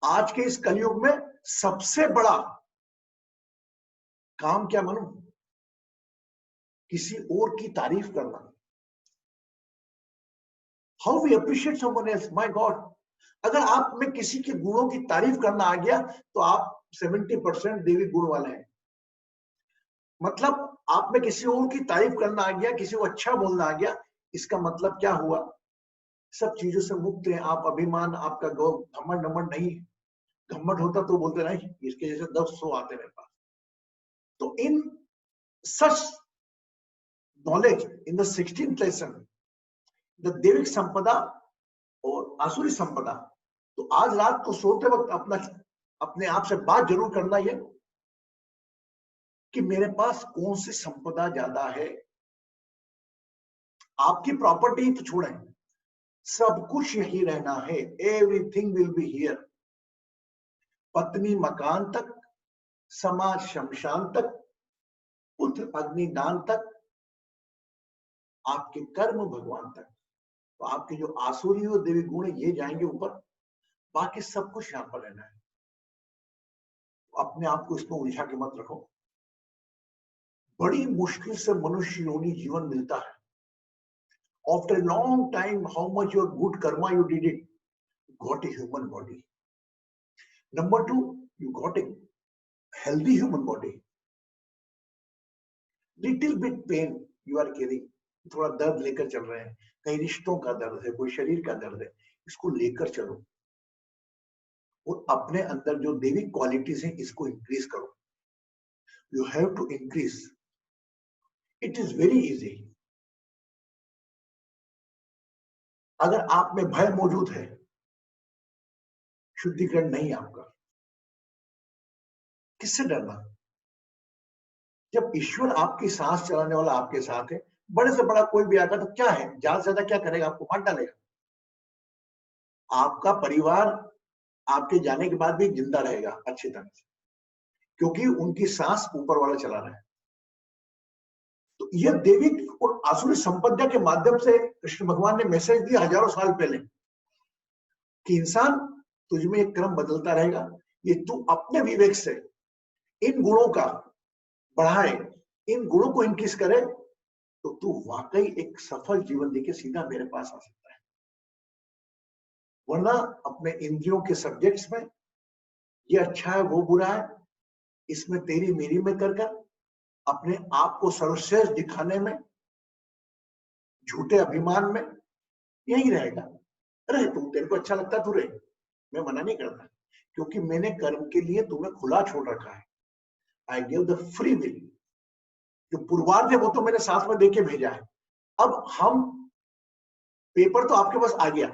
आज के इस कलयुग में सबसे बड़ा काम क्या मालूम? किसी और की तारीफ करना। How we appreciate someone else, my god. अगर आप में किसी के गुणों की तारीफ करना आ गया तो आप 70% देवी गुण वाले हैं। मतलब आप में किसी और की तारीफ करना आ गया, किसी को अच्छा बोलना आ गया, इसका मतलब क्या हुआ? सब चीजों से मुक्त हैं आप। अभिमान, आपका गौरव, घमंड नमंड नहीं। घमंड होता तो बोलते नहीं, इसके जैसे 10 आते मेरे पास। तो in such knowledge in the 16th lesson, the दैविक संपदा और आसुरी संपदा। तो आज रात को सोते वक्त अपने आप से बात जरूर करना ये कि मेरे पास कौन सी संपदा ज्यादा है। आपकी प्रॉपर्टी तो छोड़ें, सब कुछ यही रहना है। Everything will be here. पत्नी मकान तक, समाज शमशान तक, पुत्र अग्निदान तक, आपके कर्म भगवान तक। तो आपके जो आसुरी और देवी गुण ये जाएंगे ऊपर, बाकी सब कुछ यहां पर रहना है। तो अपने आप को इसमें उलझा के मत रखो। बड़ी मुश्किल से मनुष्य योनि जीवन मिलता है। After long time, how much your good Karma you did it, got a human body. Number 2, you got a healthy human body. Little bit pain you are carrying. थोड़ा दर्द लेकर चल रहे हैं, कहीं रिश्तों का दर्द है, कोई शरीर का दर्द है, इसको लेकर चलो और अपने अंदर जो देवी क्वालिटीज हैं इसको इंक्रीज करो। You have to increase. It is very easy. अगर आप में भय मौजूद है, शुद्धिकरण नहीं आपका, किससे डरना? जब ईश्वर आपकी सांस चलाने वाला आपके साथ है, बड़े से बड़ा कोई भी आएगा तो क्या है, ज्यादा से ज्यादा क्या करेगा? आपको मार डालेगा। आपका परिवार आपके जाने के बाद भी जिंदा रहेगा अच्छी तरह से, क्योंकि उनकी सांस ऊपर वाला चला रहा है। तो यह देविक और आसुरी संपदा के माध्यम से कृष्ण भगवान ने मैसेज दिया हजारों साल पहले कि इंसान, तुझ में एक क्रम बदलता रहेगा। ये तू अपने विवेक से इन गुणों का बढ़ाए, इन गुणों को इंक्रीज करे, तो तू वाकई एक सफल जीवन लेके सीधा मेरे पास आ सकता है। वरना अपने इंद्रियों के सब्जेक्ट्स में ये अच्छा है वो बुरा है, इसमें तेरी मेरी में कर अपने आप को सर्वश्रेष्ठ दिखाने में, झूठे अभिमान में यही रहेगा। रहे तू, तेरे को अच्छा लगता तू रहे, मैं मना नहीं करता, क्योंकि मैंने कर्म के लिए तुम्हें खुला छोड़ रखा है। I give the free will. जो पूर्वार्ध है वो तो मैंने साथ में देके भेजा है। अब हम, पेपर तो आपके पास आ गया,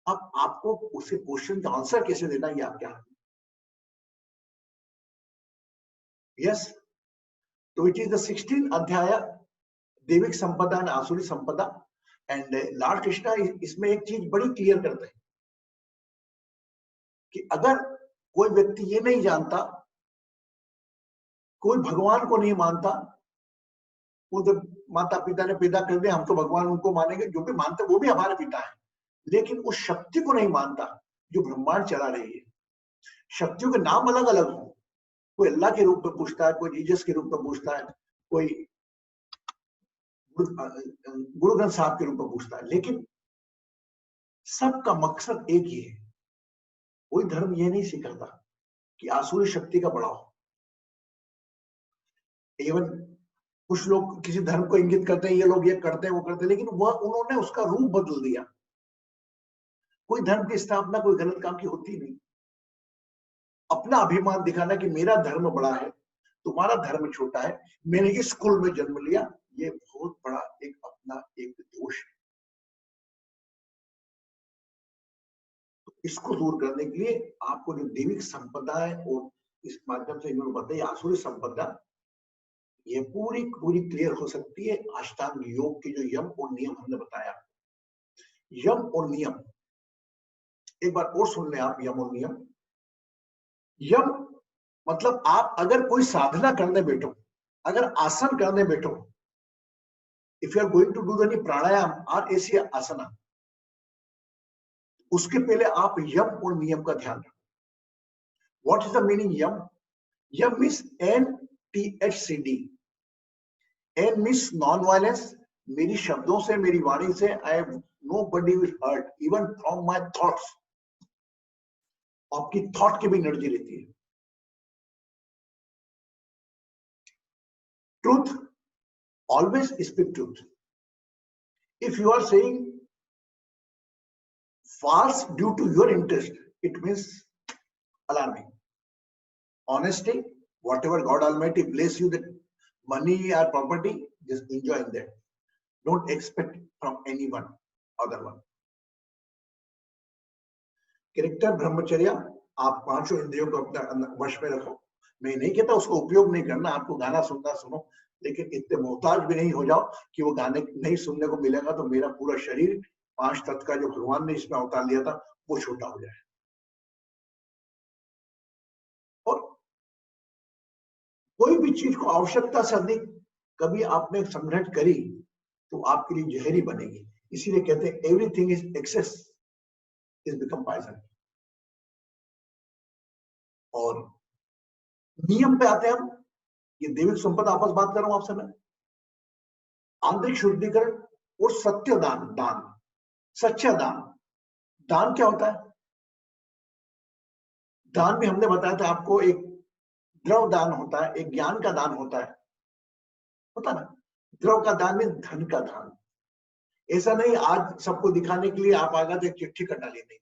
अब आपको उसे क्वेश्चन का आंसर कैसे देना ये आपके हाथ में। यस, तो इट इज द 16th अध्याय, देविक संपदा एंड आसुरी संपदा। एंड लॉर्ड कृष्णा इसमें एक चीज बड़ी क्लियर करते हैं कि अगर कोई व्यक्ति ये नहीं जानता, कोई भगवान को नहीं मानता, वो जब माता पिता ने पैदा कर दिया हम तो भगवान उनको मानेंगे, जो भी मानते वो भी हमारे पिता है, लेकिन उस शक्ति को नहीं मानता जो ब्रह्मांड चला रही है। शक्तियों के नाम अलग अलग हो, कोई अल्लाह के रूप में पूछता है, कोई जीसस के रूप में पूछता है, कोई गुरु ग्रंथ साहब के रूप में पूछता है, लेकिन सबका मकसद एक ही है। कोई धर्म ये नहीं सिखाता कि आसुरी शक्ति का बढ़ाओ। इवन कुछ लोग किसी धर्म को इंगित करते हैं, ये लोग ये करते हैं वो करते हैं, लेकिन वह उन्होंने उसका रूप बदल दिया। कोई धर्म की स्थापना कोई गलत काम की होती नहीं। अपना अभिमान दिखाना कि मेरा धर्म बड़ा है, तुम्हारा धर्म छोटा है, मैंने इस कुल में जन्म लिया, ये बहुत बड़ा एक अपना एक दोष है। तो इसको दूर करने के लिए आपको जो देविक संपदा है और इस माध्यम से इन्होंने बताया आसुरी संपदा, ये पूरी पूरी क्लियर हो सकती है अष्टांग योग के जो यम और नियम हमने बताया। यम और नियम एक बार और सुन लें आप। यम और नियम, यम मतलब आप अगर कोई साधना करने बैठो, अगर आसन करने बैठो, if you are going to do any pranayama और ऐसी आसना, उसके पहले आप यम और नियम का ध्यान रखो। What is the meaning yama? Yama means NTHCD। N means non violence. मेरी शब्दों से, मेरी वाणी से I nobody will hurt even from my thoughts. आपकी थॉट की भी एनर्जी रहती है। Truth, always speak truth. If you are saying false due to your interest, it means alarming. Honesty, whatever God Almighty bless you, that money or property, just enjoy that. Don't expect from anyone other one. Character ब्रह्मचर्य, आप पांचों इंद्रियों को अपना वश में रखो। मैं नहीं कहता उसको उपयोग नहीं करना, आपको गाना सुनना सुनो, लेकिन इतने मोहताज भी नहीं हो जाओ कि वो गाने नहीं सुनने को मिलेगा तो मेरा पूरा शरीर, 5 तत्व का जो भगवान ने इसमें अवतार लिया था, वो छोटा हो जाए। और कोई भी चीज को आवश्यकता से अधिक कभी आपने संग्रह करी तो आपके लिए जहरी बनेगी। इसीलिए कहते हैं everything is excess is become poison. और नियम पे आते हैं हम। ये दैविक संपदा आपस बात कर रहा हूं आपसे मैं। आंतरिक शुद्धिकरण और सत्य दान, दान, सच्चा दान। दान क्या होता है? दान भी हमने बताया था आपको, एक द्रव दान होता है, एक ज्ञान का दान होता है, होता ना। द्रव का दान में धन का दान। ऐसा नहीं आज सबको दिखाने के लिए आप आ गए तो एक चिट्ठी कटा ली, नहीं।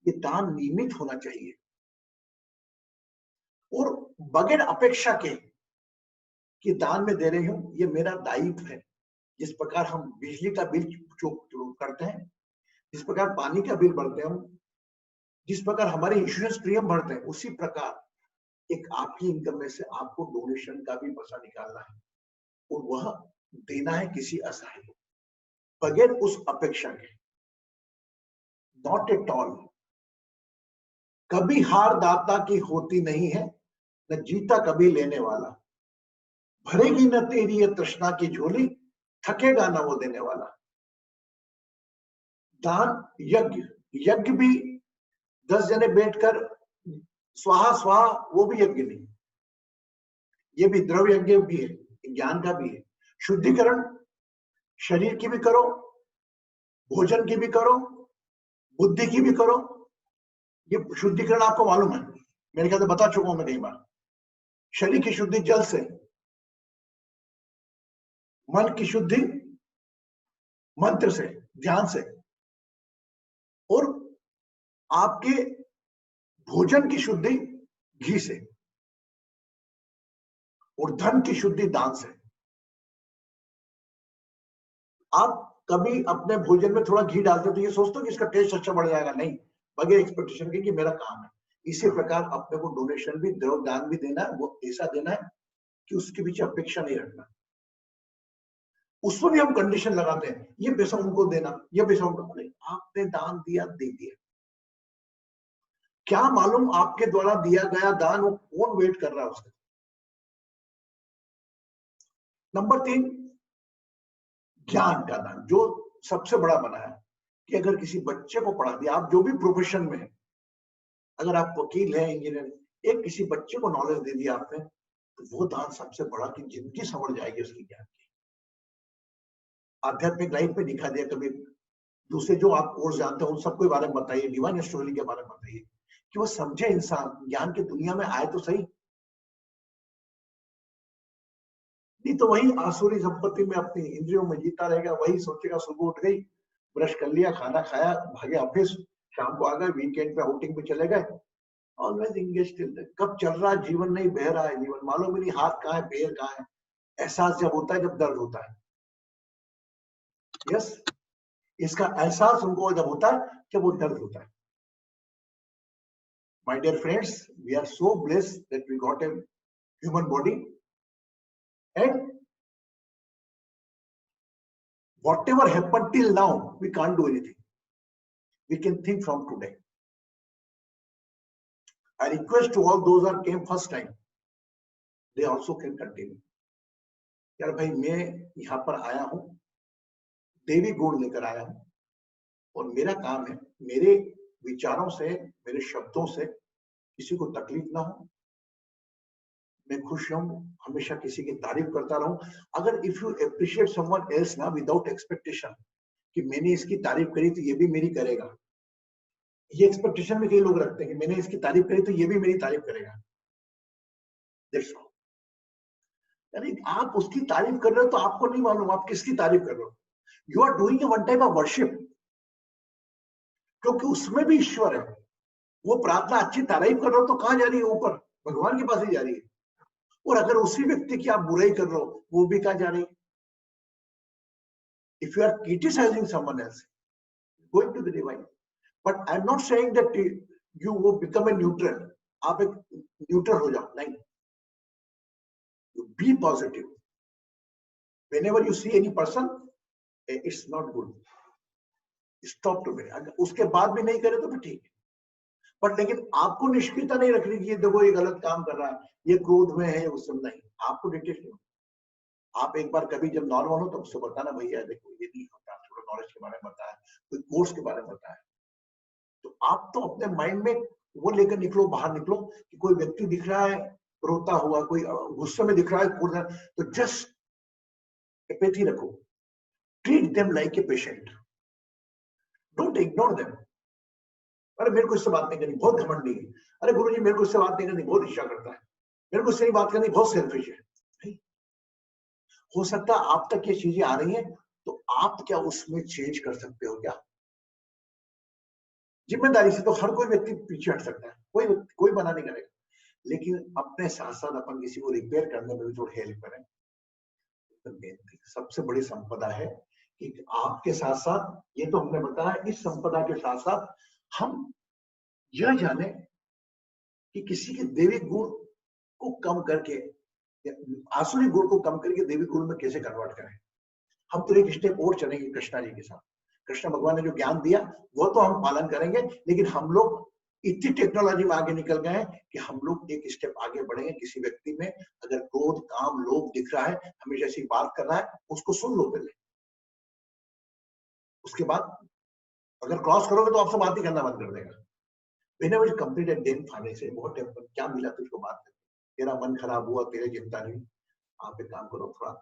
ये दान नियमित होना चाहिए और बगैर अपेक्षा के कि दान में दे रही हूं, ये मेरा दायित्व है। जिस प्रकार हम बिजली का बिल जो करते हैं, जिस प्रकार पानी का बिल भरते हैं हम, जिस प्रकार हमारे इंश्योरेंस प्रीमियम भरते हैं, उसी प्रकार एक आपकी इनकम में से आपको डोनेशन का भी पैसा निकालना है और वह देना है किसी असहाय को, बगैर उस अपेक्षा के। Not at all. कभी हार दाता की होती नहीं है, न जीता कभी लेने वाला। भरेगी न तेरी ये तृष्णा की झोली, थकेगा न वो देने वाला। दान, यज्ञ, यज्ञ भी 10 जने बैठकर स्वाहा स्वाहा, वो भी यज्ञ नहीं। ये भी द्रव्य यज्ञ भी है, ज्ञान का भी है। शुद्धिकरण शरीर की भी करो, भोजन की भी करो, बुद्धि की भी करो। ये शुद्धिकरण आपको मालूम है, मेरे ख्याल से बता चुका हूं मैं कई बार। शरीर की शुद्धि जल से, मन की शुद्धि मंत्र से, ध्यान से, और आपके भोजन की शुद्धि घी से, और धन की शुद्धि दान से। आप कभी अपने भोजन में थोड़ा घी डालते तो ये सोचते हो कि इसका टेस्ट अच्छा बढ़ जाएगा? नहीं, बगैर एक्सपेक्टेशन के कि मेरा काम है। इसी प्रकार अपने को डोनेशन भी, द्रव दान भी देना है, वो ऐसा देना है कि उसके पीछे अपेक्षा नहीं रखना। उसमें भी हम कंडीशन लगाते हैं, ये पैसा उनको देना, ये पैसा उनको नहीं। आपने दान दिया, दे दिया। क्या मालूम आपके द्वारा दिया गया दान वो कौन वेट कर रहा है उसका। नंबर 3, ज्ञान का दान, जो सबसे बड़ा बना है कि अगर किसी बच्चे को पढ़ा दिया, आप जो भी प्रोफेशन में है, अगर आप वकील है, इंजीनियर, एक किसी बच्चे को नॉलेज दे दिया आपने, तो वो दान सबसे बड़ा, कि जिंदगी संवर जाएगी उसकी ज्ञान की। आध्यात्मिक लाइफ में दिखा दिया। कभी दूसरे जो आप कोर्स जानते हो उन सबके बारे में बताइए, डिवाइन एस्ट्रोलॉजी के बारे में बताइए, कि वो समझे इंसान ज्ञान की दुनिया में आए तो सही। नहीं तो वही आसुरी संपत्ति में अपनी इंद्रियों में जीता रहेगा। वही सोचेगा सुबह उठ गई, ब्रश कर लिया, खाना खाया, भागे ऑफिस, शाम को आ गए, वीकेंड पे आउटिंग पे चले गए। Always engage till that. कब चल रहा है जीवन, नहीं बह रहा है जीवन, मालूम ही नहीं हाथ कहाँ है, पैर कहाँ है। एहसास जब होता है जब दर्द होता है। यस, इसका एहसास उनको जब होता है जब वो दर्द होता है। My dear friends, we are so blessed that we got a human body, and whatever happened till now, we can't do anything. We can think from today. I request to all those who came first time, they also can continue. यार भाई, मैं यहाँ पर आया हूँ, देवी गुण लेकर आया हूँ, और मेरा काम है मेरे विचारों से, मेरे शब्दों से किसी को तकलीफ ना हो, मैं खुश रहूं, हमेशा किसी की तारीफ करता रहूं। अगर if you appreciate someone else ना विदाउट एक्सपेक्टेशन कि मैंने इसकी तारीफ करी तो ये भी मेरी करेगा, ये एक्सपेक्टेशन में कई लोग रखते हैं कि मैंने इसकी तारीफ करी तो ये भी मेरी तारीफ करेगा। That's all. यानी आप उसकी तारीफ कर रहे हो तो आपको नहीं मालूम आप किसकी तारीफ कर रहे हो। You are doing one type of worship, क्योंकि उसमें भी ईश्वर है। वो प्रार्थना अच्छी तारीफ कर रहे हो तो कहां जा रही है? ऊपर भगवान के पास ही जा रही है। और अगर उसी व्यक्ति की आप बुराई कर रहे हो वो भी कहां जा रही है? If you are criticising someone else going to the divine, but I am not saying that you वो बिकम ए न्यूट्रल, आप एक न्यूट्रल हो जाओ, नहीं। You be positive whenever you see any person, it's not good, stop to. अगर उसके बाद भी नहीं करे तो भी ठीक है, बट लेकिन आपको निष्क्रियता नहीं रखनी कि देखो ये गलत काम कर रहा है, ये क्रोध में है, उस समय नहीं। आपको डिटेक्ट नहीं, आप एक बार कभी जब नॉर्मल हो तो उसको बताना, भैया देखो ये नहीं होता, थोड़ा नॉलेज के बारे में बताया, कोई कोर्स के बारे में बताया। तो आप तो अपने माइंड में वो लेकर निकलो, बाहर निकलो कि कोई व्यक्ति दिख रहा है रोता हुआ, कोई गुस्से में दिख रहा है, तो जस्ट एपैथी रखो, treat them like a patient, don't ignore them. अरे मेरे को इससे बात नहीं करनी, बहुत घमंडी है। अरे गुरुजी मेरे को इससे बात नहीं करनी, बहुत ईर्ष्या करता है। मेरे को इससे बात करनी, बहुत सेल्फिश है। नहीं हो सकता आप तक ये चीजें आ रही हैं, तो आप क्या उसमें चेंज कर सकते हो क्या? जिम्मेदारी से तो हर कोई व्यक्ति पीछे हट सकता है, कोई मना नहीं करेगा, लेकिन अपने साथ साथ अपन किसी को रिपेयर करने में भी थोड़ी हेल्प करें। सबसे बड़ी संपदा है कि आपके साथ साथ, ये तो हमने बताया, इस संपदा के साथ साथ हम यह जाने कि किसी के देवी गुण को कम करके, आसुरी गुण को कम करके देवी गुण में कैसे कन्वर्ट करें। हम तो एक स्टेप और चलेंगे कृष्णा जी के साथ। कृष्ण भगवान ने जो ज्ञान दिया वो तो हम पालन करेंगे, लेकिन हम लोग इतनी टेक्नोलॉजी में आगे निकल गए हैं कि हम लोग एक स्टेप आगे बढ़ेंगे। किसी व्यक्ति में अगर क्रोध, काम, लोभ दिख रहा है, हमेशा ऐसी बात कर रहा है, उसको सुन लो पहले। उसके बाद अगर क्रॉस करोगे तो आपसे बात ही करना बंद कर देगा। Whenever you complete a day खाने से बहुत क्या मिला तुझको, बात कर, तेरा मन खराब हुआ, तेरे चिंता नहीं, आप एक काम करो, थोड़ा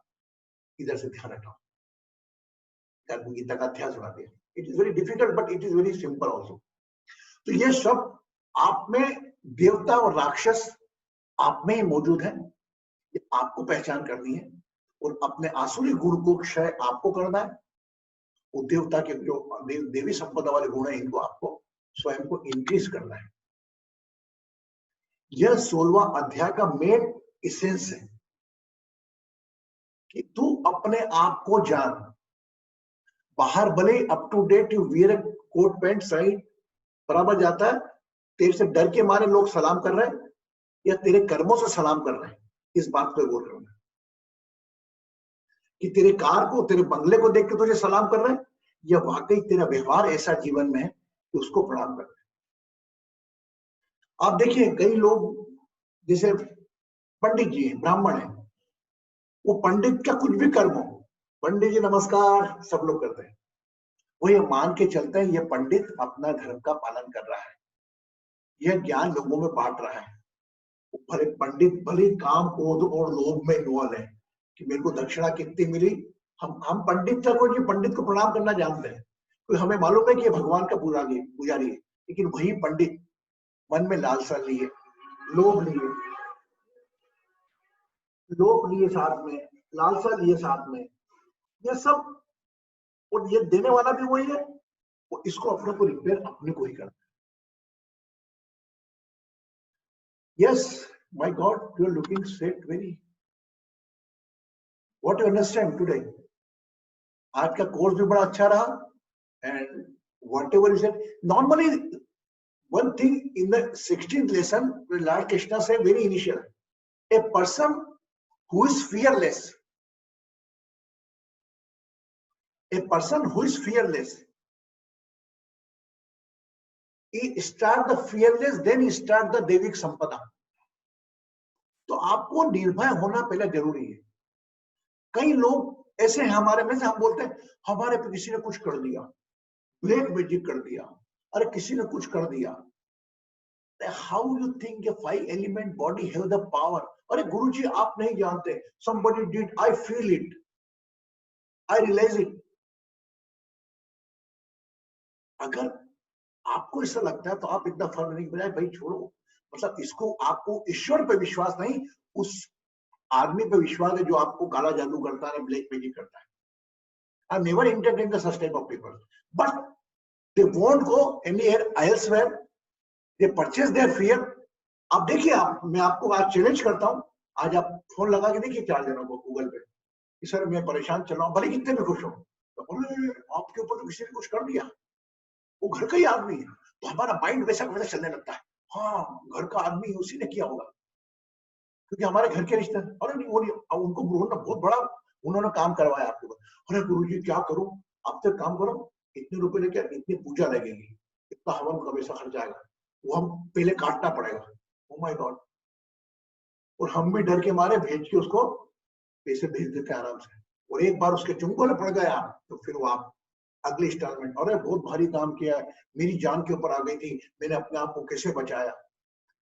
इधर से ध्यान हटाओ, गीता का अध्याय सुना दिया। It is very difficult but it is very simple also. तो ये सब आप में, देवता और राक्षस आप में ही मौजूद है, ये आपको पहचान करनी है, और अपने आसुरी गुण को क्षय आपको करना है। वो देवता के जो देवी संपदा वाले गुण है, इनको आपको स्वयं को इंक्रीज करना है। यह 16वां अध्याय का मेन इसेंस है कि तू अपने आप को जान। बाहर भले up to date you wear coat pant सही बराबर जाता है, तेरे से डर के मारे लोग सलाम कर रहे हैं या तेरे कर्मों से सलाम कर रहे हैं, इस बात पे गौर करना कि तेरे कार को, तेरे बंगले को देख के तुझे सलाम कर रहे हैं या वाकई तेरा व्यवहार ऐसा जीवन में है कि उसको प्रणाम कर रहे हैं। आप देखिए कई लोग, जैसे पंडित जी हैं, ब्राह्मण हैं, वो पंडित का कुछ भी कर्म हो, पंडित जी नमस्कार सब लोग करते हैं, वो ये मान के चलते हैं ये पंडित अपना धर्म का पालन कर रहा है, यह ज्ञान लोगों में बांट रहा है। भले पंडित भले काम, क्रोध और लोभ में इन्वॉल्व है कि मेरे को दक्षिणा कितनी मिली। हम पंडित को, पंडित को प्रणाम करना जानते हैं, तो हमें मालूम है कि ये भगवान का पुजारी है, लेकिन वही पंडित मन में लालसा लिए, लोभ लिए साथ में, लालसा लिए साथ में, ये सब, और ये देने वाला भी वही है, वो इसको अपने को रिपेयर अपने को ही करना है। Yes, my God, you are looking straight very. What you understand today? आज का कोर्स भी बड़ा अच्छा रहा, and whatever is it, normally one thing in the 16th lesson, Lord Krishna said very initial, a person who is fearless, he start the fearless, then he start the Devik Sampada. तो आपको निर्भय होना पहले जरूरी है। कई लोग ऐसे हैं हमारे में से, हम बोलते हैं हमारे पे किसी ने कुछ कर दिया, ब्लैक मैजिक कर दिया, अरे किसी ने कुछ कर दिया। How you think A 5 element body have the power? अरे गुरुजी आप नहीं जानते, somebody did, I feel it, I realize it। अगर आपको ऐसा लगता है तो आप इतना फर्क नहीं बनाए, भाई छोड़ो। मतलब इसको, आपको ईश्वर पे विश्वास नहीं, उस आदमी पे विश्वास है जो आपको काला जादू करता है, ब्लैक मैजिक करता है। I never entertained the such type of people, but they won't go anywhere elsewhere, they purchase their fear। आप देखिए, आप, मैं आपको आज चैलेंज करता हूं, आज आप फोन लगा के देखिए 4 जनों को गूगल पे कि सर मैं परेशान चल रहा हूं, भले कितने भी खुश हो, तो बोले आपके ऊपर तो किसी ने कुछ कर दिया, वो घर का ही आदमी है। तो हमारा माइंड वैसा वैसा चलने लगता है, हाँ घर का आदमी उसी ने किया होगा, क्योंकि हमारे घर के रिश्ते। अरे नहीं वो नहीं, उनको उन्होंने बहुत बड़ा उन्होंने काम करवाया आपके ऊपर। अरे गुरुजी क्या करूं? आप तो काम करो, इतने रुपए लेके इतनी पूजा लगेगी, इतना हवन का पैसा खर्च आएगा, वो हम पहले काटना पड़ेगा। Oh my God. और हम भी डर के मारे भेज के उसको पैसे भेज देते हैं आराम से, और एक बार उसके चुंगल पड़ गया तो फिर वो आप अगली इंस्टॉलमेंट, अरे बहुत भारी काम किया है, मेरी जान के ऊपर आ गई थी, मैंने अपने आप को कैसे बचाया,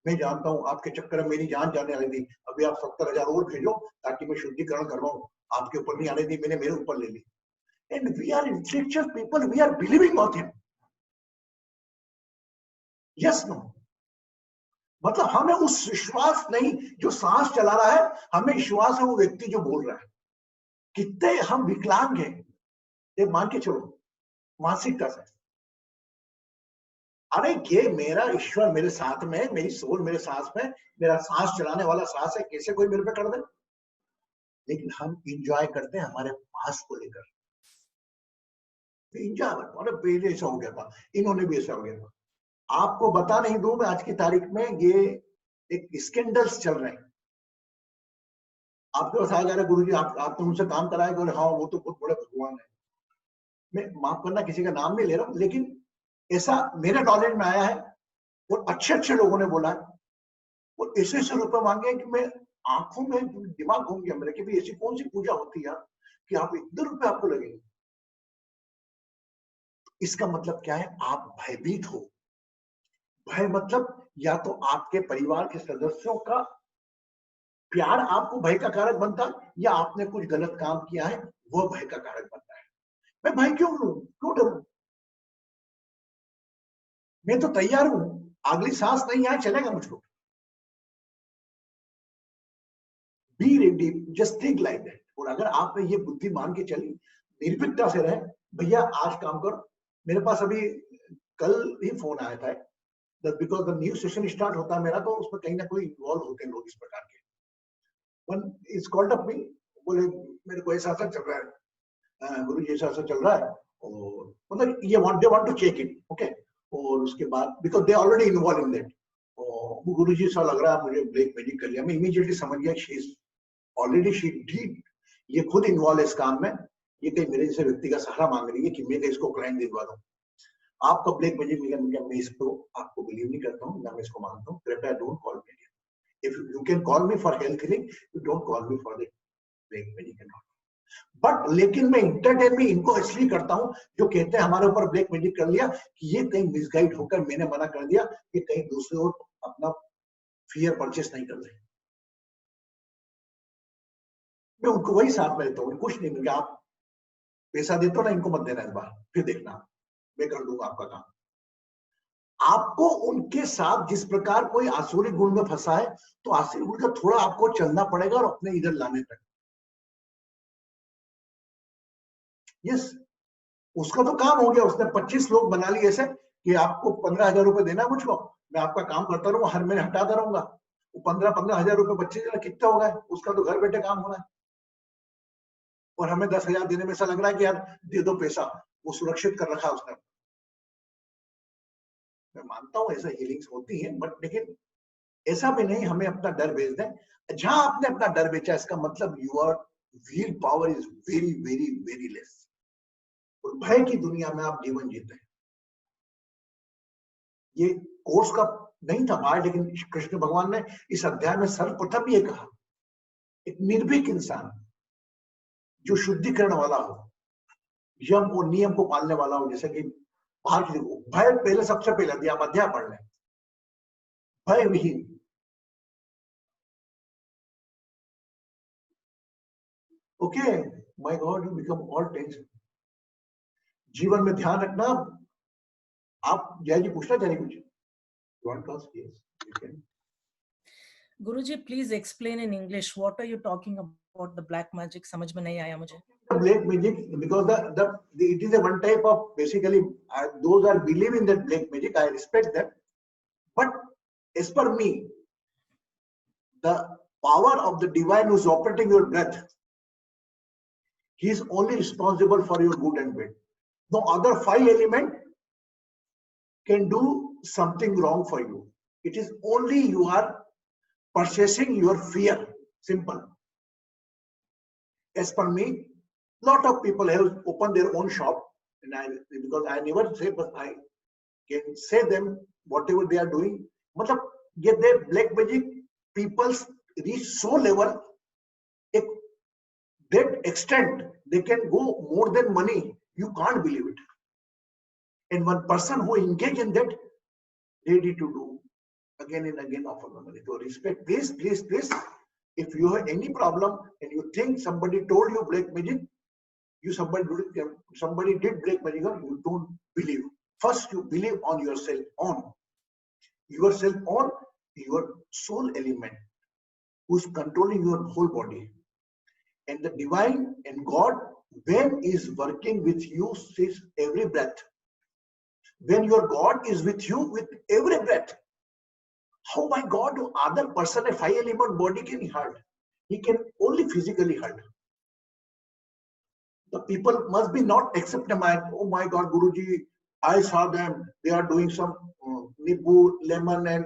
मैं जानता हूँ आपके चक्कर में मेरी जान जाने वाली थी, अभी आप 70,000 और भेजो ताकि मैं शुद्धिकरण करवाऊं, आपके ऊपर नहीं आने दी, मैंने मेरे ऊपर ले ली। And we are intellectual people, we are believing on him. Yes no? मतलब हमें उस विश्वास नहीं जो सांस चला रहा है, हमें विश्वास है वो व्यक्ति जो बोल रहा है। कितने हम विकलांग हैं, ये मान के चलो मानसिकता से। अरे ये मेरा ईश्वर मेरे साथ में, मेरी सोल मेरे सांस में, मेरा सांस चलाने वाला सांस है, कैसे कोई मेरे पे कर दे? लेकिन हम इंजॉय करते हैं हमारे पास को लेकर, इंजॉय। अरे पहले ऐसा हो गया था, इन्होंने भी ऐसा हो गया था। आपको बता नहीं दूं मैं, आज की तारीख में ये एक स्कैंडल्स चल रहे हैं। आपके पास आ जा रहे गुरुजी, आपने उनसे काम कराया, और हाँ वो तो बहुत बड़े भगवान है। मैं माफ करना किसी का नाम नहीं ले रहा हूं, लेकिन ऐसा मेरे नॉलेज में आया है, और अच्छे अच्छे लोगों ने बोला है, और ऐसे ऐसे रुपए मांगे कि मैं आंखों में दिमाग घूम गया मेरे कि भाई ऐसी कौन सी पूजा होती है कि आप इतने रुपए आपको लगेंगे। इसका मतलब क्या है? आप भयभीत हो। भय मतलब या तो आपके परिवार के सदस्यों का प्यार आपको भय का कारक बनता है, या आपने कुछ गलत काम किया है वो भय का कारक बनता है। मैं भय क्यों लूं, क्यों डरूं? मैं तो तैयार हूं, अगली सांस नहीं आए चलेगा मुझको। Be ready, just think like that. और अगर आपने ये बुद्धि मान के चली, निर्भीकता से रहे, भैया आज काम करो। मेरे पास अभी कल ही फोन आया था, because the new session start होता है मेरा, तो उसमें कहीं ना कोई इन्वॉल्व होते हैं लोग इस प्रकार के। वन इज कॉल्ड अप मी, बोले मेरे को ऐसा ऐसा चल रहा है गुरु जी, ऐसा ऐसा चल रहा है, और मतलब ये they want to check it, okay. और उसके बाद because they already involve in that, Guru ji ऐसा लग रहा है मुझे ब्लैक मैजिक कर लिया। मैं इमीडिएटली समझ गया she is already she did, ये खुद इन्वॉल्व है इस काम में, ये कहीं मेरे जैसे व्यक्ति का सहारा मांग रही है कि मैं इसको क्लाइंट दिलवा दूं। आपका ब्लैक मैजिक मैं इसको आपको बिलीव नहीं करता हूँ, ना मैं इसको मानता हूँ, कृपया don't call me. If you can call me for health healing, you don't call me for the black magic and all. But लेकिन मैं इंटरटेन में इनको इसलिए करता हूं जो कहते हैं हमारे ऊपर ब्लैक मैजिक कर लिया, कि ये कहीं मिसगाइड होकर मैंने मना कर दिया कि कहीं दूसरे और अपना फियर परचेस नहीं कर रहे। मैं उनको वही साथ में लेता हूँ, कुछ नहीं मिलेगा, आप पैसा देते हो ना, इनको मत देना इस बार, फिर देखना मैं कर दूंगा आपका काम। आपको उनके साथ जिस प्रकार कोई आसुरी गुण में फंसा है, तो आसुरी गुण का थोड़ा आपको चलना पड़ेगा और अपने इधर लाने तक। यस, उसका तो काम हो गया, उसने 25 लोग बना लिए ऐसे कि आपको 15,000 रुपए देना मुझको, मैं आपका काम करता रहूंगा, हर महीने हटाता रहूंगा। वो 15,000 रुपए 25 कितना होगा, उसका तो घर बैठे काम होना है। और हमें 10,000 देने में ऐसा लग रहा है कि यार दे दो पैसा, वो सुरक्षित कर रखा है उसने। मैं मानता हूँ ऐसा हीलिंग्स होती है, बट लेकिन ऐसा भी नहीं हमें अपना डर बेच दें। जहां आपने अपना डर बेचा, इसका मतलब your will power is very very very less, और भय की दुनिया में आप जीवन जीते हैं। ये कोर्स का नहीं था पार्ट, लेकिन कृष्ण भगवान ने इस अध्याय में सर्वप्रथम ये कहा, एक निर्भीक इंसान जो शुद्धिकरण वाला हो, यम और नियम को पालने वाला हो, जैसे कि बाहर की देखो, भय पहले सबसे पहले दिया अध्याय पढ़ने, भय विहीन। Okay, my God, you become all tension. जीवन में ध्यान रखना। आप जय जी पूछना चाहिए कुछ? Guruji please explain in English, what are you talking about the black magic? समझ में नहीं आया मुझे। Black magic, because it is a one type of, basically those are believe in that black magic, I respect that, but as per me, the power of the divine who is operating your breath, he is only responsible for your good and bad. No other five element can do something wrong for you. It is only you are purchasing your fear. Simple. As per me, lot of people have opened their own shop, and because I never say, but I can say them whatever they are doing. Matlab, get their black magic people reach so level, that extent they can go more than money. You can't believe it. And one person who engage in that, ready to do again and again offer the money. So respect, please, please, please. If you have any problem and you think somebody told you black magic, somebody did black magic, you don't believe. First, you believe on yourself, on your soul element, who's controlling your whole body. And the divine and God, when is working with you, since every breath. When your God is with you with every breath, how my God, other person, a five element body can hurt? He can only physically hurt. The people must be not accept them. Oh my God, Guruji, I saw them. They are doing some nibu, lemon, and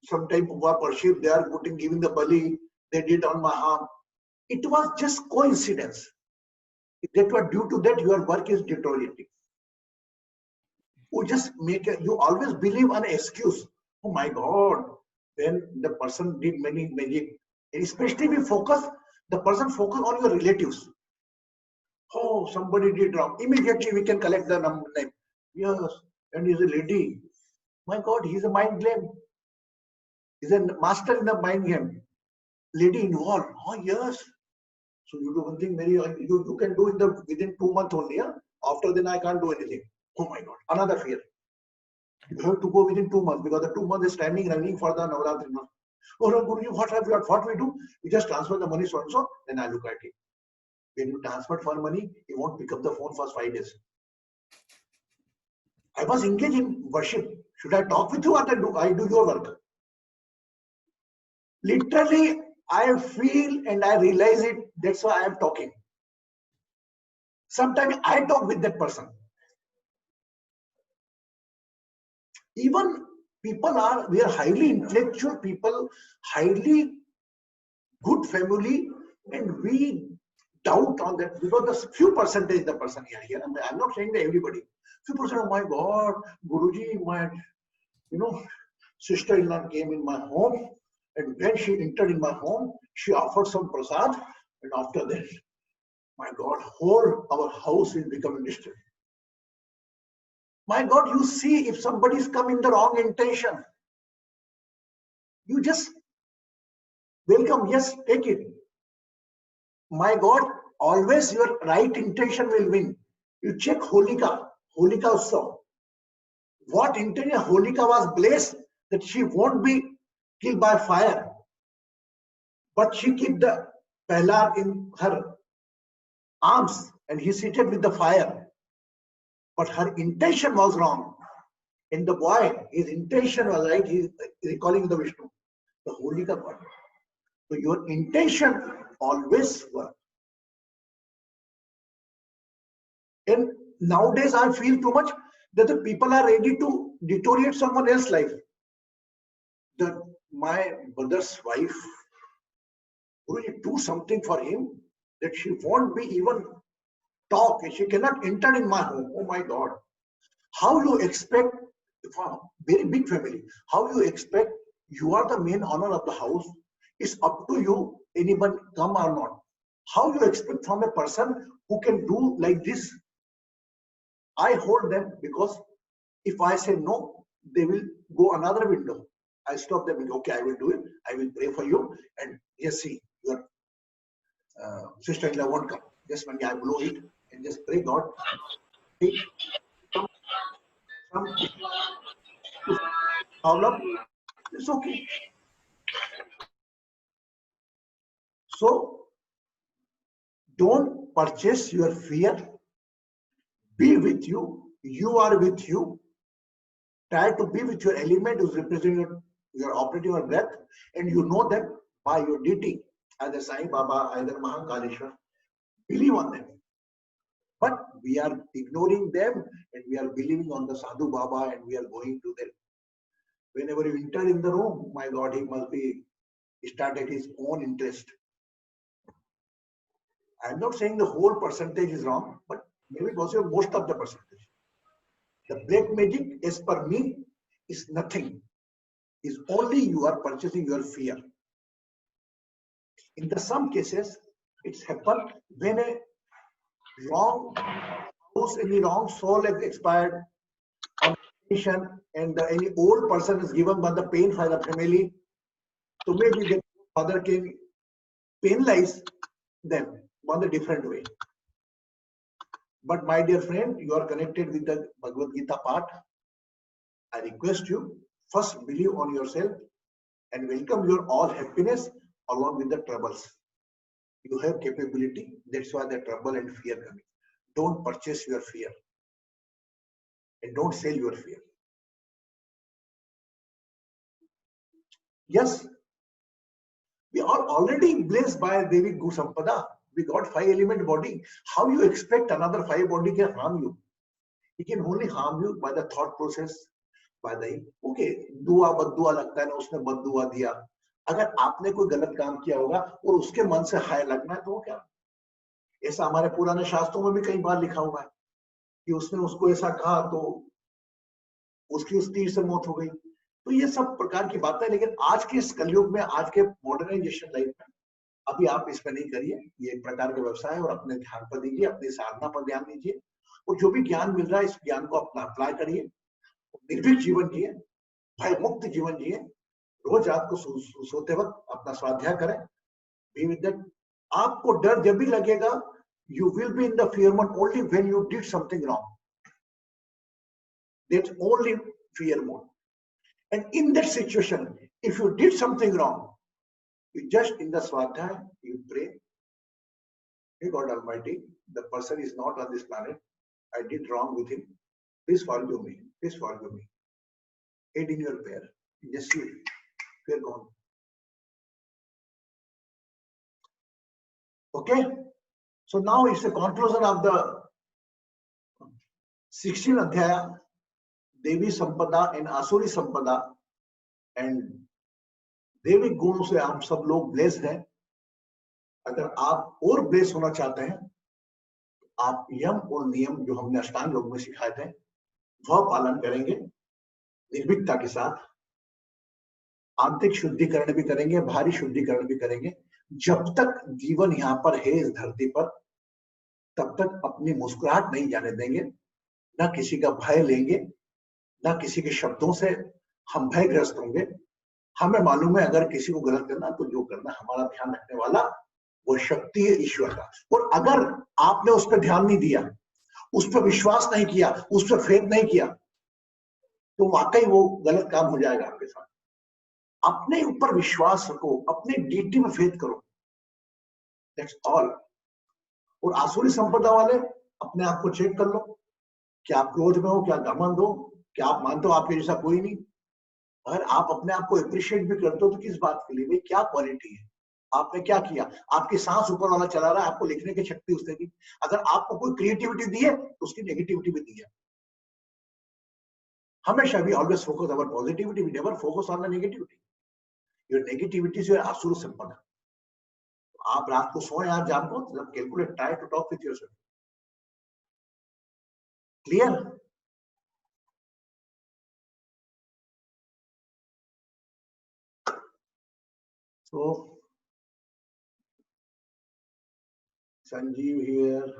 some type of worship. They are giving the bali. They did on my arm. It was just coincidence. That was due to that your work is deteriorating. You just you always believe on an excuse. Oh my God, when the person did many magic, and especially the person focus on your relatives. Oh, somebody did wrong. Immediately we can collect the name. Yes, and he's a lady. My God, he's a mind game. He's a master in the mind game. Lady involved. Oh yes. So you do one thing, Mary. You can do it within 2 months only. Yeah? After then I can't do anything. Oh my God, another fear. You have to go within 2 months, because the 2 months is standing running for the Navratri month. Oh no, Guruji, what we do? We just transfer the money so and so, then I look at it. When you transfer for money, you won't pick up the phone for 5 days. I was engaged in worship. Should I talk with you or I do your work? Literally, I feel and I realize it. That's why I am talking. Sometimes I talk with that person. Even we are highly intellectual people, highly good family, and we doubt on that, because the few percentage the person here. I'm not saying that everybody. Few percent, oh my God, Guruji, my sister-in-law came in my home, and when she entered in my home, she offered some prasad, and after that, my God, whole our house is becoming disturbed. My God, you see, if somebody's come in the wrong intention, you just welcome, yes, take it. My God, always your right intention will win. You check Holika Utsav. What intention Holika was blessed that she won't be killed by fire, but she kept the Prahlad in her arms and he seated with the fire. But her intention was wrong. And the boy, his intention was right. He is recalling the Vishnu, the Holika God. So your intention always works. And nowadays I feel too much that the people are ready to deteriorate someone else's life. My brother's wife, Guruji, do something for him that she won't be even talk. She cannot enter in my home. Oh my God. How you expect, from a very big family, how you expect you are the main honor of the house? It's up to you, anyone come or not. How you expect from a person who can do like this? I hold them because if I say no, they will go another window. I stop them. Okay, I will do it. I will pray for you. And yes, see, your sister-in-law won't come. Just when I blow it and just pray God, take some problem. It's okay. So don't purchase your fear. Be with you. You are with you. Try to be with your element who's representing your operating your breath, and you know them by your deity, either Sai Baba, either Mahakaleshwar. Believe on them. But we are ignoring them and we are believing on the Sadhu Baba and we are going to them. Whenever you enter in the room, my God, he must be started his own interest. I'm not saying the whole percentage is wrong, but maybe possible most of the percentage. The black magic, as per me, is nothing. Is only you are purchasing your fear. In the some cases, it's happened when a wrong house, any wrong soul has expired on and any old person is given by the pain by the family. So maybe the father can penalize them on a different way. But my dear friend, you are connected with the Bhagavad Gita part. I request you, first believe on yourself and welcome your all happiness along with the troubles. You have capability, that's why the trouble and fear coming. Don't purchase your fear and don't sell your fear. Yes, we are already blessed by Devi Gu Sampada. We got 5 element body. How you expect another 5 body can harm you? It can only harm you by the thought process, by the okay, दुआ बद्दुआ लगता है ना, उसने बद्दुआ दिया. अगर आपने कोई गलत काम किया होगा और उसके मन से हाय लगना है तो क्या? ऐसा हमारे पुराने शास्त्रों में भी कई बार लिखा हुआ है कि उसने उसको ऐसा कहा तो उसकी उस तीर से मौत हो गई. तो ये सब प्रकार की बातें, लेकिन आज के इस कलयुग में, आज के मॉडर्नाइजेशन लाइफ में अभी आप इसमें नहीं करिए. ये एक प्रकार के व्यवसाय और अपने ध्यान पर दीजिए, अपनी साधना पर ध्यान दीजिए और जो भी ज्ञान मिल रहा है इस ज्ञान को अपना अप्लाई करिए. निर्भीक जीवन जिए, भय मुक्त जीवन जिए. रोज रात को सोते वक्त अपना स्वाध्याय करें. Be with that. आपको डर जब भी लगेगा, you will be in the fear mode only when you did something wrong. That's only fear mode. And in that situation, if you did something wrong, you just in the Swadhyaya, you pray, hey God Almighty, the person is not on this planet. I did wrong with him. Please forgive me. Please forgive me. Aid in your prayer. Just see, fear gone. Okay? So now it's a conclusion of the 16th Adhyaya, Devi Sampada and Asuri Sampada. And देवी गुणों से आप सब लोग blessed हैं. अगर आप और bless होना चाहते हैं, आप यम और नियम जो हमने अष्टांग योग में सिखाए थे वह पालन करेंगे निर्भीकता के साथ. आंतरिक शुद्धिकरण भी करेंगे, बाहरी शुद्धिकरण भी करेंगे. जब तक जीवन यहाँ पर है इस धरती पर, तब तक अपनी मुस्कुराहट नहीं जाने देंगे, ना किसी का भय लेंगे, ना किसी के शब्दों से हम भयग्रस्त होंगे. हमें मालूम है अगर किसी को गलत करना तो जो करना, हमारा ध्यान रखने वाला वो शक्ति है ईश्वर का. और अगर आपने उस पर ध्यान नहीं दिया, उस पर विश्वास नहीं किया, उस पर फेथ नहीं किया, तो वाकई वो गलत काम हो जाएगा आपके साथ. अपने ऊपर विश्वास रखो, अपने डीटी में फेथ करो. That's all. और आसुरी संपदा वाले अपने आप को चेक कर लो, क्या आप क्रोध में हो, क्या घमंड हो, क्या आप मानते हो आपके जैसा कोई नहीं. अगर आप अपने आप को अप्रिशिएट भी करते हो तो किस बात के लिए भाई, क्या क्वालिटी है, आपने क्या किया. आपकी सांस ऊपर वाला चला रहा है, आपको लिखने की शक्ति उसने दी. अगर आपको कोई क्रिएटिविटी दी है तो उसकी नेगेटिविटी भी दी है. हमेशा भी always focus our positivity, we never focus on the negativity. Your negativity is your आसुर संपदा. आप रात को सोए यार, जान को calculate, try to talk with yourself. Clear? So Sanjeev here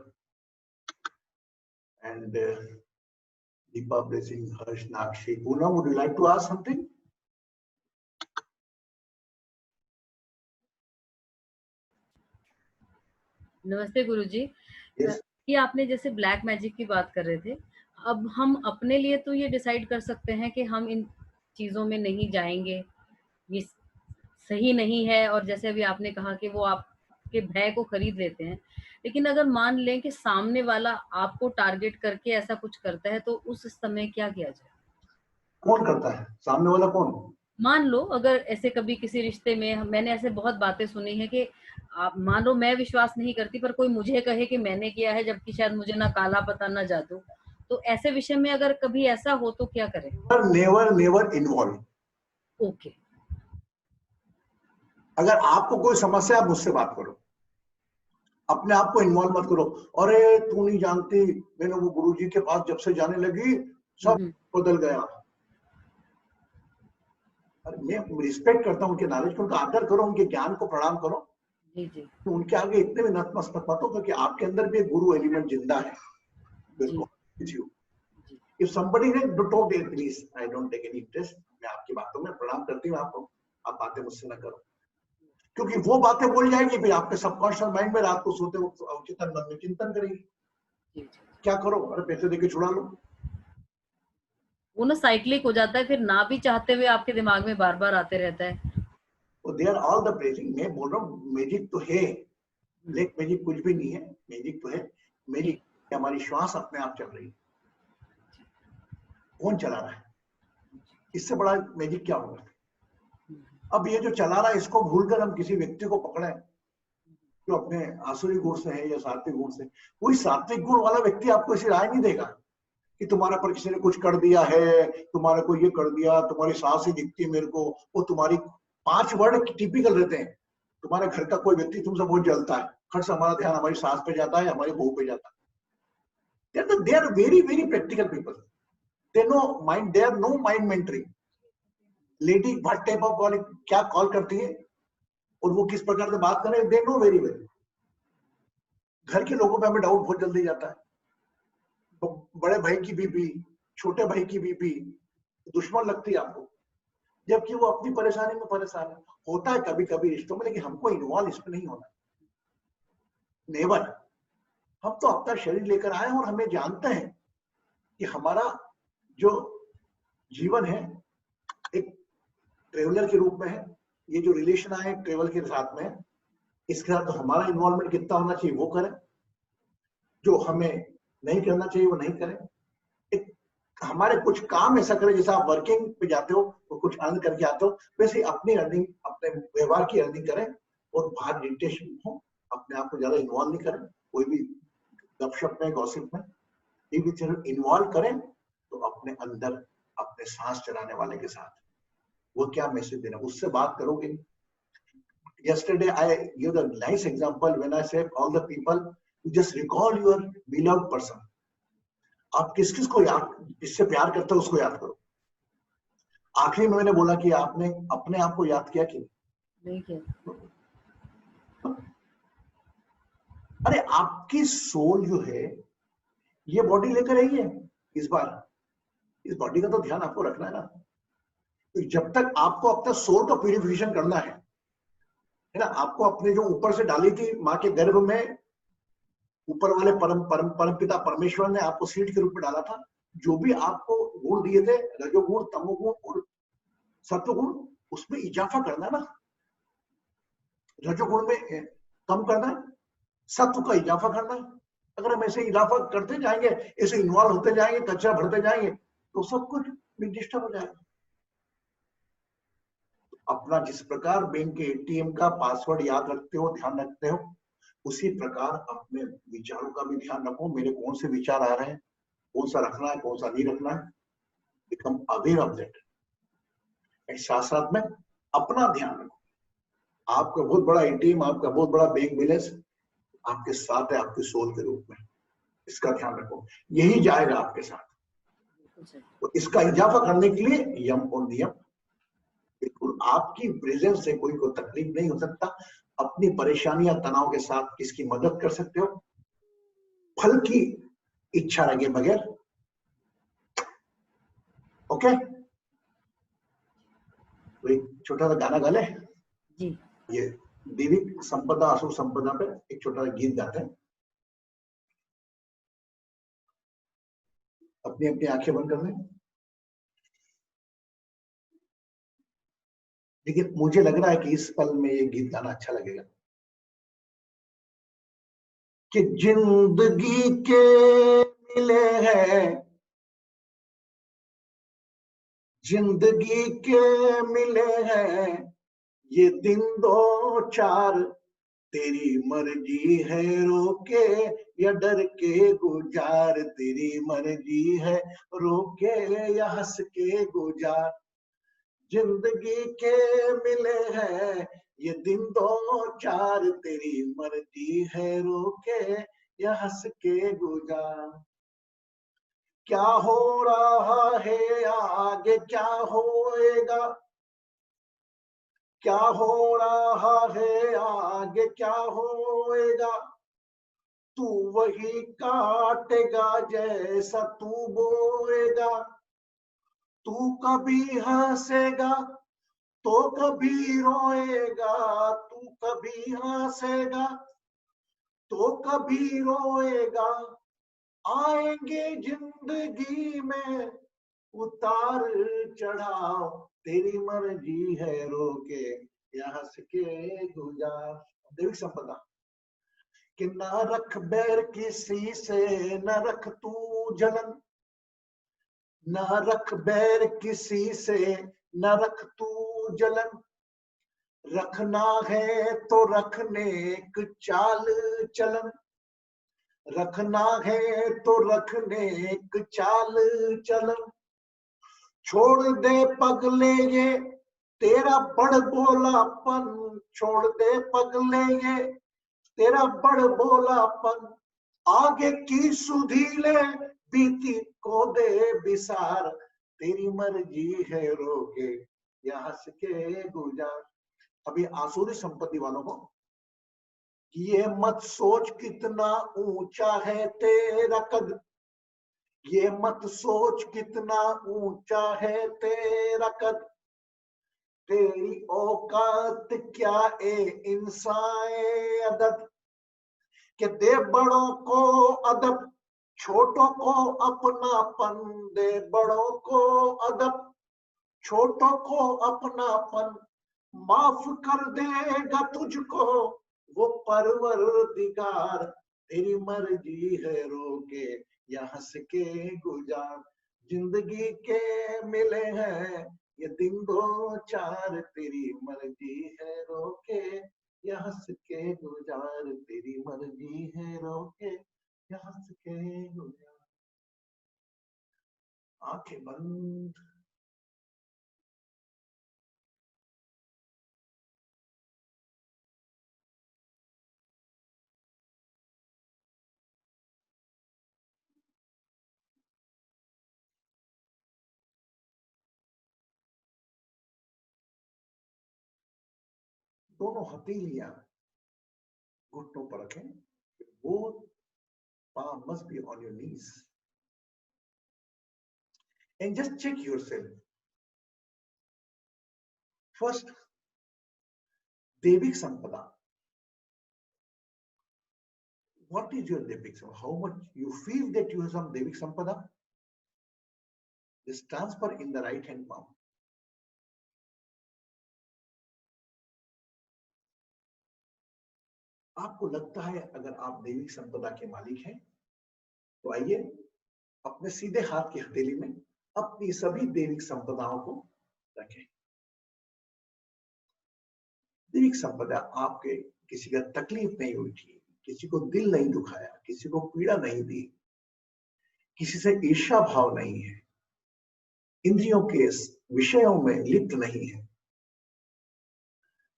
and Deepa, Blessing, Harsh, Nakshi. Poonam, would you like to ask something? नमस्ते गुरुजी। Yes. कि आपने जैसे ब्लैक मैजिक की बात कर रहे थे, अब हम अपने लिए तो ये डिसाइड कर सकते हैं कि हम इन चीज़ों में नहीं जाएँगे, ये सही नहीं है, और जैसे अभी आपने कहा कि वो आपके भय को खरीद लेते हैं। लेकिन अगर मान लें कि सामने वाला आपको टारगेट करके ऐसा कुछ करता है, तो उस समय क्या किया जाए? कौन करता है? सामने वाला कौन? मान लो अगर ऐसे कभी किसी रिश्ते में मैंने ऐसे बहुत बातें सुनी है कि आप मान लो मैं विश्वास नहीं करती, पर कोई मुझे कहे कि मैंने किया है, जबकि शायद मुझे ना काला पता ना जादू। तो ऐसे विषय में अगर कभी ऐसा हो तो क्या करें? Never involve. ओके। अगर आपको कोई समस्या, आप मुझसे बात करो, अपने आप को इन्वॉल्व मत करो। अरे तू नहीं जानती, मैंने वो गुरुजी के पास जब से जाने लगी सब बदल गया। अरे मैं रिस्पेक्ट करता हूँ उनके नॉलेज को, उनका आदर करो, उनके ज्ञान को प्रणाम करो। जी जी। तो उनके आगे इतने भी नतमस्तक मत हो, क्योंकि आपके अंदर भी एक गुरु एलिमेंट जिंदा है। बिल्कुल। If somebody ने don't take please, I don't take any interest. मैं आपकी बातों में प्रणाम करती हूँ आपको, आप बातें मुझसे न करो, क्योंकि वो बातें बोल जाएगी फिर आपके सबकॉन्शियस माइंड में, रात को सोते वक्त अवचेतन मन में चिंतन करेगी। क्या करो? अरे पैसे देके छुड़ा लो। वो ना साइक्लिक हो जाता है, फिर ना भी चाहते हुए आपके दिमाग में बार बार आते रहता है। They are all the praising. मैं बोल रहा हूँ मैजिक तो है, ब्लैक मैजिक कुछ भी नहीं है, मैजिक तो है। मैजिक हमारी श्वास अपने आप चल रही है। कौन चला रहा है? इससे बड़ा मैजिक क्या होगा? अब ये जो चला रहा है, इसको भूलकर हम किसी व्यक्ति को पकड़े जो अपने आसुरी गुण से है या सात्विक गुण से, कोई सात्विक गुण वाला व्यक्ति आपको ऐसी राय नहीं देगा कि तुम्हारे पर किसी ने कुछ कर दिया है, तुम्हारे को ये कर दिया, तुम्हारी सास ही दिखती है मेरे को। वो तुम्हारी 5 वर्ड टिपिकल रहते हैं। तुम्हारे घर का कोई व्यक्ति तुमसे बहुत जलता है, खट से हमारा ध्यान हमारी सास पे जाता है, हमारी बहू पे जाता है। They are very very practical people. They are no mind mentoring. Lady what type of call, क्या कॉल करती है और वो किस प्रकार से बात करें, दे नो वेरी वेल। घर के लोगों पे हमें डाउट बहुत जल्दी जाता है। बड़े भाई की बीबी, छोटे भाई की बीबी दुश्मन लगती है आपको, जबकि वो अपनी परेशानी में परेशान है। होता है कभी कभी रिश्तों में, लेकिन हमको इन्वॉल्व इसमें नहीं होना। नेवर। हम तो अपना शरीर लेकर आए हैं और हमें जानते हैं कि हमारा जो जीवन है एक ट्रेवलर के रूप में है। ये जो रिलेशन आए ट्रेवल के साथ में, इसके साथ तो हमारा इन्वॉल्वमेंट कितना होना चाहिए वो करें, जो हमें नहीं करना चाहिए वो नहीं करें। एक हमारे कुछ काम ऐसा करें, जैसे आप वर्किंग पे जाते हो तो कुछ अर्न करके आते हो, वैसे अपनी अर्निंग, अपने व्यवहार की अर्निंग करें और बाहर मेडिटेशन हो। अपने आप को ज्यादा इन्वॉल्व नहीं करें कोई भी गपशप में, गॉसिप में। इन्वॉल्व करें तो अपने अंदर, अपने सांस चलाने वाले के साथ वो क्या मैसेज देना, उससे बात करोगे। Yesterday I gave a nice example when I said all the people just recall your beloved person. आप किस किस को याद, किससे प्यार करते हो उसको याद करो। आखिरी में मैंने बोला कि आपने अपने आप को याद किया कि नहीं किया? अरे आपकी सोल जो है ये बॉडी लेकर आई है इस बार, इस बॉडी का तो ध्यान आपको रखना है ना। तो जब तक आपको अपना सोल का प्यूरिफिकेशन करना है ना, आपको अपने जो ऊपर से डाली थी माँ के गर्भ में, ऊपर वाले परम पिता परमेश्वर ने आपको सीड के रूप में डाला था। जो भी आपको गुण दिए थे, रजोगुण, तमोगुण और सत्वगुण, उसमें इजाफा करना ना। रजोगुण में कम करना है, सत्व का इजाफा करना है। अगर हम ऐसे इजाफा करते जाएंगे, ऐसे इन्वॉल्व होते जाएंगे, कचरा भरते जाएंगे, तो सब कुछ डिस्टर्ब हो जाएगा। अपना जिस प्रकार बैंक के एटीएम का पासवर्ड याद रखते हो, ध्यान रखते हो, उसी प्रकार अपने विचारों का भी ध्यान रखो। मेरे कौन से विचार आ रहे हैं, कौन सा रखना है, कौन सा नहीं रखना है। Become aware of that. साथ साथ में अपना ध्यान रखो। आपका बहुत बड़ा एटीएम, आपका बहुत बड़ा बैंक बैलेंस आपके साथ है, आपके सोल के रूप में। इसका ध्यान रखो, यही जाएगा आपके साथ। तो इसका इजाफा करने के लिए यम और नियम, बिल्कुल आपकी प्रेजेंस से कोई को तकलीफ नहीं हो सकता। अपनी परेशानियां, तनाव के साथ किसकी मदद कर सकते हो, फल की इच्छा लगे बगैर। ओके, तो एक छोटा सा गाना गा ले। जी। ये देवी संपदा असुर संपदा पे एक छोटा सा गीत गाते हैं। अपनी अपनी आंखें बंद कर लें। लेकिन मुझे लग रहा है कि इस पल में ये गीत गाना अच्छा लगेगा कि जिंदगी के मिले हैं, जिंदगी के मिले हैं ये दिन दो चार, तेरी मर्जी है रोके या डर के गुजार, तेरी मर्जी है रोके या हंस के गुजार। जिंदगी के मिले हैं ये दिन दो चार, तेरी मर्जी है रोके या हंस के गुजार। क्या हो रहा है आगे क्या होएगा, क्या हो रहा है आगे क्या होएगा, तू वही काटेगा जैसा तू बोएगा। तू कभी हंसेगा तो कभी रोएगा, तू कभी हंसेगा तो कभी रोएगा। आएंगे जिंदगी में उतार चढ़ाव, तेरी मर्जी है रोके या हंस के गुजार। देवी संपदा कि न रख बैर किसी से, न रख तू जलन, न रख बैर किसी से, न रख तू जलन। रखना है तो रखने एक चाल चलन, रखना है तो रखने एक चाल चलन। छोड़ दे पगले ये तेरा बड़ बोलापन, छोड़ दे पगले ये तेरा बड़ बोलापन। आगे की सुधीले बीती को दे बिसार, तेरी मर्जी है रोके या हंस के गुजार। अभी आसुरी संपत्ति वालों को ये मत सोच कितना ऊंचा है तेरा कद, ये मत सोच कितना ऊंचा है तेरा कद। तेरी औकात क्या ए इंसान अदद, कि दे बड़ों को अदब छोटों को अपनापन, दे बड़ों को अदब छोटों को अपनापन। माफ कर देगा तुझको वो परवरदिगार, तेरी मर्जी है रोके या हंस के गुजार। जिंदगी के मिले हैं ये दिन दो चार, तेरी मर्जी है रोके या हंस के गुजार, तेरी मर्जी है रोके या हंस के गुजार। आंखें बंद। दोनों हथेलियां घुटनों पर रखें, both palm must be on your knees, and just check yourself. First, Devik Sampada. What is your Devik Sampada? How much you feel that you have some Devik Sampada? Just transfer in the right hand palm. आपको लगता है अगर आप देविक संपदा के मालिक हैं तो आइए अपने सीधे हाथ की हथेली में अपनी सभी देविक संपदाओं को रखें। देविक संपदा आपके किसी का तकलीफ नहीं हुई थी, किसी को दिल नहीं दुखाया, किसी को पीड़ा नहीं दी, किसी से ईर्ष्या भाव नहीं है, इंद्रियों के विषयों में लिप्त नहीं है,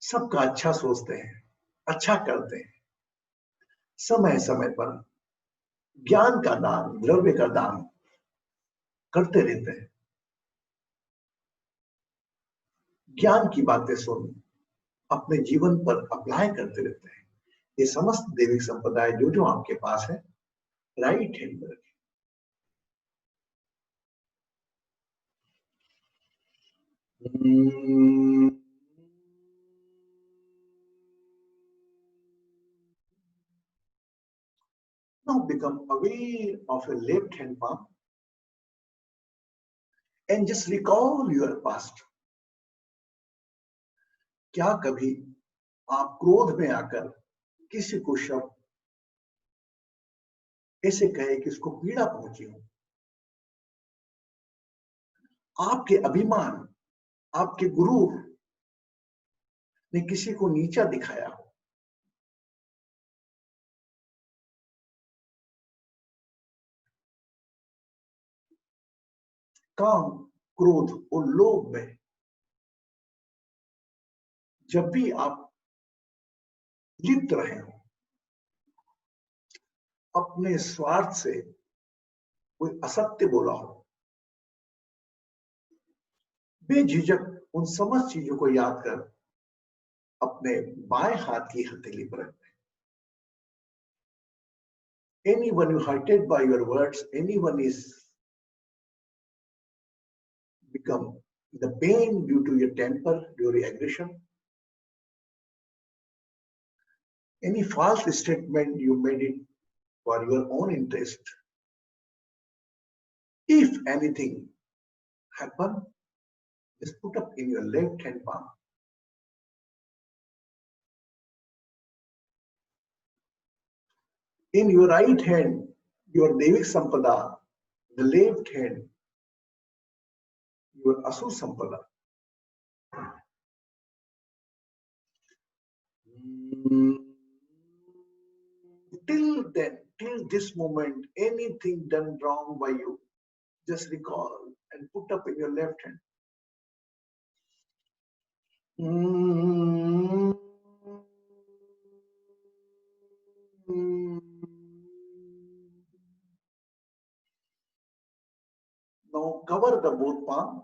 सबका अच्छा सोचते हैं, अच्छा करते हैं, समय समय पर ज्ञान का दान, द्रव्य का दान करते रहते हैं, ज्ञान की बातें सुन अपने जीवन पर अप्लाई करते रहते हैं। ये समस्त देविक संपदा जो आपके पास है राइट हैंड में रखें। Now become aware of your left hand palm and just recall your past. क्या कभी आप क्रोध में आकर किसी को शब्द ऐसे कहे कि इसको पीड़ा पहुंची हो? आपके अभिमान, आपके गुरु ने किसी को नीचा दिखाया हो? काम, क्रोध और लोभ में जब भी आप लिप्त रहे हो, अपने स्वार्थ से कोई असत्य बोला हो, बेझिझक उन समस्त चीजों को याद कर अपने बाएं हाथ की हथेली पर रखें. Anyone who hurted by your words, anyone is become the pain due to your temper, your aggression, any false statement you made it for your own interest. If anything happen, just put up in your left hand palm. In your right hand, your Devik Sampada, the left hand, your Asur Sampada. Till then, till this moment, anything done wrong by you, just recall and put up in your left hand. Now cover the both palm.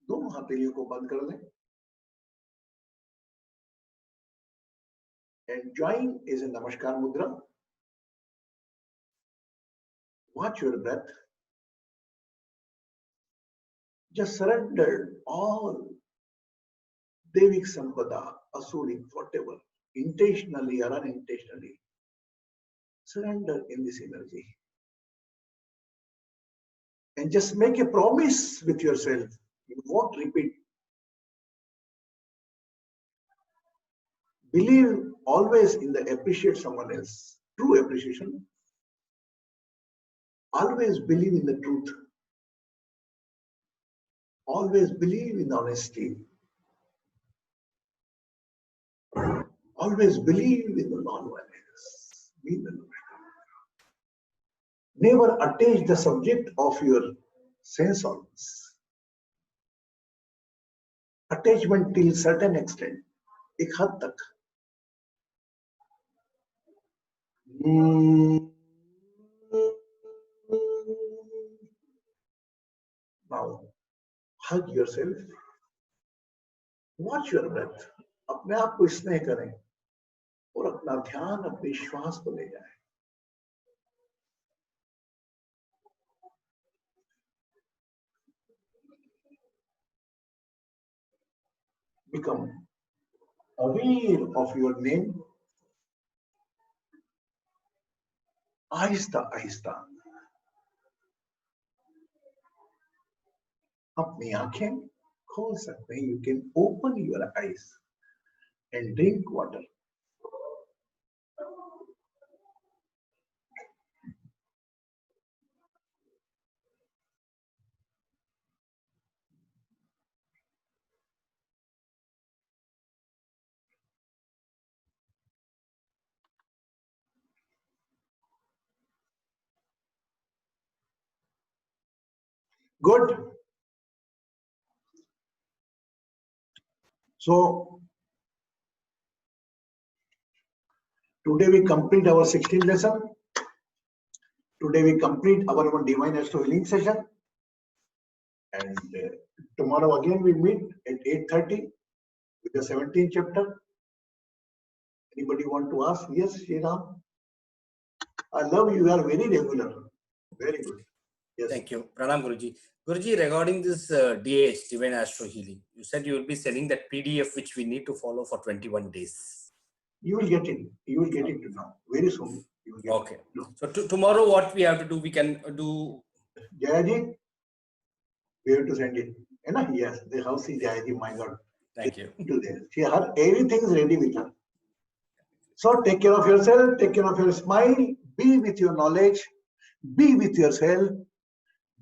दोनों हथेलियों को बंद कर लें. And join is a Namaskar Mudra. Watch your breath. Just surrender all Devik Sampada, Asuric, whatever, intentionally or unintentionally. Surrender in this energy. And just make a promise with yourself. You won't repeat. Believe always in the appreciate someone else. True appreciation. Always believe in the truth. Always believe in honesty. Always believe in the non-violence. Be the Never attach the subject of your sense organs. Attachment till certain extent. एक हद तक. Now, hug yourself. Watch your breath. अपने आप को स्नेह करें और अपना ध्यान अपने श्वास पर ले जाएं. Become aware of your name. Aahista Aahista अपनी आंखें खोल सकते हैं. You can open your eyes and drink water. Good. So today we complete our 16th lesson. Today we complete our Divine Astro Healing session. And tomorrow again we meet at 8:30 with the 17th chapter. Anybody want to ask? Yes, Shriram. I love you. You are very regular. Very good. Yes. Thank you. Pranam Guruji. Guruji, regarding this DH, Divine Astro Healing, you said you will be sending that PDF which we need to follow for 21 days. You will get it. You will get it now. Very soon. You will get Okay. it. So tomorrow what we have to do, we can do. Jayaji, we have to send it. Yes, the house is Jayaji, my God. Thank you. To there. She had everything is ready with her. So take care of yourself, take care of your smile, be with your knowledge, be with yourself,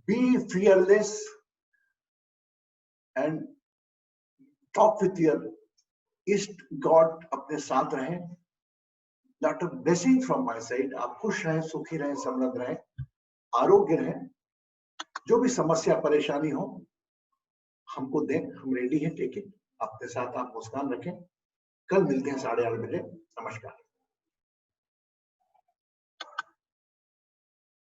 be fearless, and talk with your East God अपने साथ रहें. Lot of blessing from my side. आप खुश रहें, सुखी रहें, समृद्ध रहें, आरोग्य रहें. जो भी समस्या परेशानी हो हमको दें, हम रेडी हैं. Take it. अपने साथ आप मुस्कान रखें. कल मिलते हैं 8:30 बजे. नमस्कार.